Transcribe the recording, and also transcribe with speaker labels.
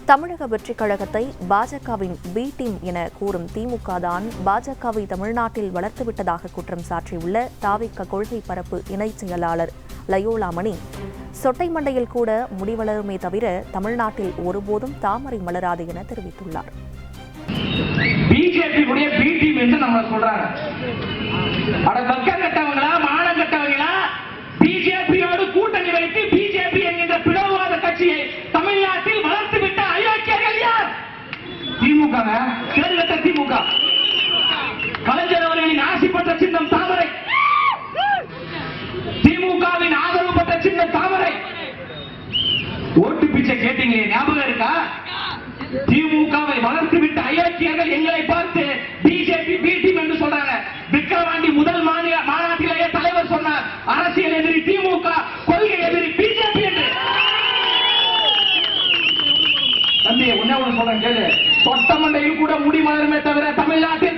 Speaker 1: தமிழக வெற்றிக் கழகத்தை பாஜகவின் பி டீம் என கூறும் திமுக தான் பாஜகவை தமிழ்நாட்டில் வளர்த்துவிட்டதாக குற்றம் சாட்டியுள்ள தாவிக கொள்கை பரப்பு இணைச் செயலாளர் லயோலா மணி, சொட்டை மண்டையில் கூட முடிவளருமே தவிர தமிழ்நாட்டில் ஒருபோதும் தாமரை மலராது என தெரிவித்துள்ளார்.
Speaker 2: பிஜேபி பி டீம் என்று நம்ம சொல்றாங்க. அட பக்கம் கட்டவங்களா, மானம் கட்டவங்களா, பிஜேபியோடு கூட்டணி வைத்து பிஜேபி என்கின்ற பிளவுவாத கட்சியை தமிழ்நாட்டில் வளர்த்து விட்ட அயோக்கியர்கள் யார்? திமுக. கேடுகட்ட திமுக. கலைஞர் அவர்களின் ஆசி பெற்ற சின்னம் தாமரை, திமுகவின் ஆதரவு பெற்ற சின்னம் தாமரை. ஓட்டு பிச்சை கேட்டீங்க, ஞாபகம் இருக்கா? திமுகவை வளர்த்து விட்ட அயோக்கியர்கள் எங்களை பார்த்து பிஜேபி பி டீம் என்று சொல்றாங்க. விக்கிரவாண்டி முதல் மாநாட்டிலேயே தலைவர் சொன்னார், அரசியல் எதிரி திமுக, கொள்கை எதிரி பிஜேபி என்று. தம்பி ஒண்ணே ஒண்ணு சொல்றேன் கேளு, சொட்ட மண்டையில் கூட முடி மலருமே தவிர தமிழ்நாட்டில்